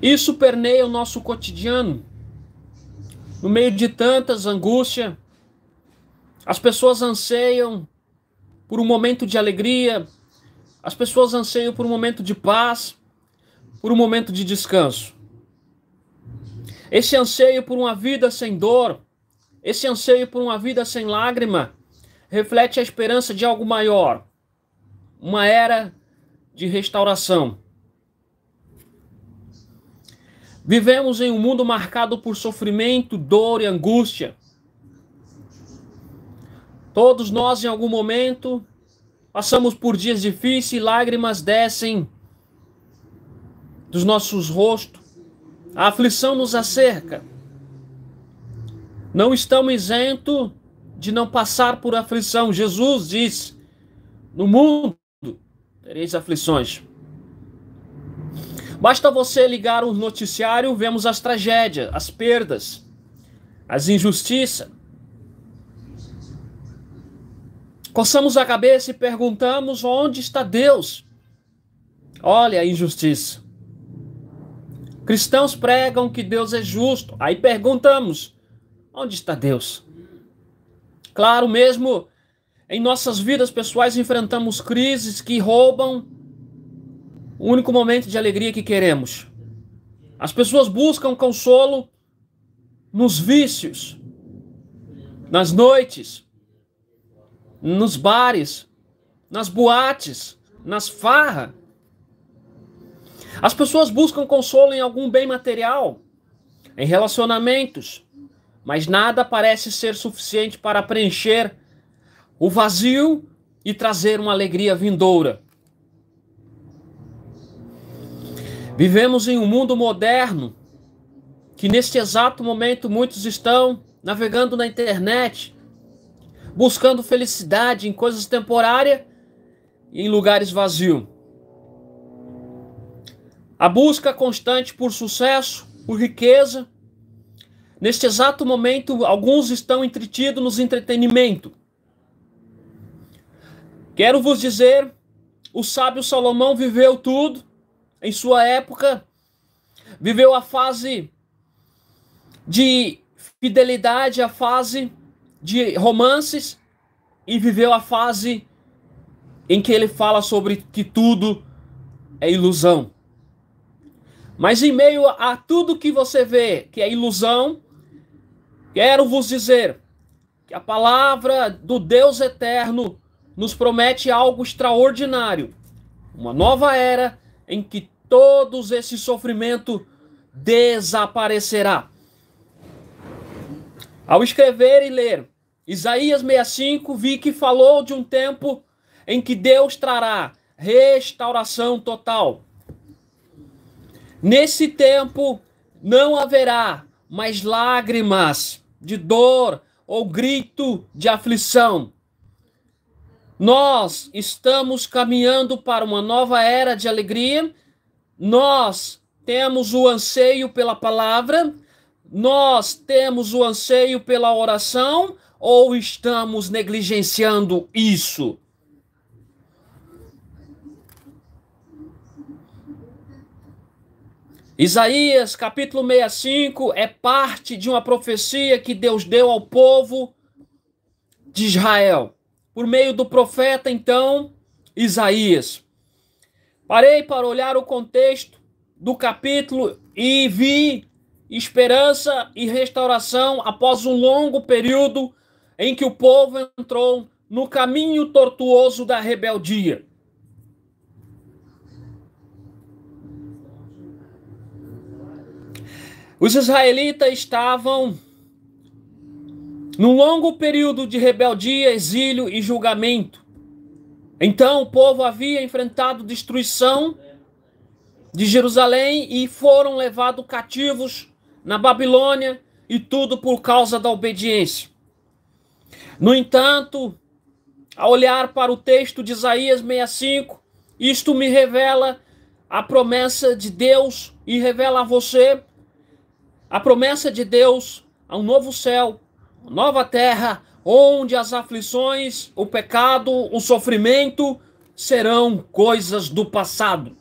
Isso permeia o nosso cotidiano. No meio de tantas angústias, as pessoas anseiam por um momento de alegria, as pessoas anseiam por um momento de paz, por um momento de descanso. Esse anseio por uma vida sem dor, esse anseio por uma vida sem lágrima, reflete a esperança de algo maior, uma era de restauração. Vivemos em um mundo marcado por sofrimento, dor e angústia. Todos nós, em algum momento, passamos por dias difíceis e lágrimas descem dos nossos rostos. A aflição nos acerca. Não estamos isentos de não passar por aflição. Jesus diz: no mundo tereis aflições. Basta você ligar o noticiário, vemos as tragédias, as perdas, as injustiças. Coçamos a cabeça e perguntamos: onde está Deus? Olha a injustiça. Cristãos pregam que Deus é justo. Aí perguntamos: onde está Deus? Claro, mesmo em nossas vidas pessoais enfrentamos crises que roubam o único momento de alegria que queremos. As pessoas buscam consolo nos vícios, nas noites, nos bares, nas boates, nas farras. As pessoas buscam consolo em algum bem material, em relacionamentos, mas nada parece ser suficiente para preencher o vazio e trazer uma alegria vindoura. Vivemos em um mundo moderno que neste exato momento muitos estão navegando na internet, buscando felicidade em coisas temporárias e em lugares vazios. A busca constante por sucesso, por riqueza. Neste exato momento, alguns estão entretidos nos entretenimentos. Quero vos dizer, o sábio Salomão viveu tudo em sua época. Viveu a fase de fidelidade, a fase de romances, e viveu a fase em que ele fala sobre que tudo é ilusão. Mas em meio a tudo que você vê que é ilusão, quero vos dizer que a palavra do Deus eterno nos promete algo extraordinário. Uma nova era em que todos esse sofrimento desaparecerá. Ao escrever e ler Isaías 65, vi que falou de um tempo em que Deus trará restauração total. Nesse tempo não haverá mais lágrimas de dor ou grito de aflição. Nós estamos caminhando para uma nova era de alegria. Nós temos o anseio pela palavra. Nós temos o anseio pela oração, ou estamos negligenciando isso? Isaías capítulo 65 é parte de uma profecia que Deus deu ao povo de Israel, por meio do profeta, então, Isaías. Parei para olhar o contexto do capítulo e vi esperança e restauração após um longo período em que o povo entrou no caminho tortuoso da rebeldia. Os israelitas estavam num longo período de rebeldia, exílio e julgamento. Então o povo havia enfrentado destruição de Jerusalém e foram levados cativos na Babilônia, e tudo por causa da obediência. No entanto, ao olhar para o texto de Isaías 65, isto me revela a promessa de Deus e revela a você a promessa de Deus a um novo céu, uma nova terra, onde as aflições, o pecado, o sofrimento serão coisas do passado.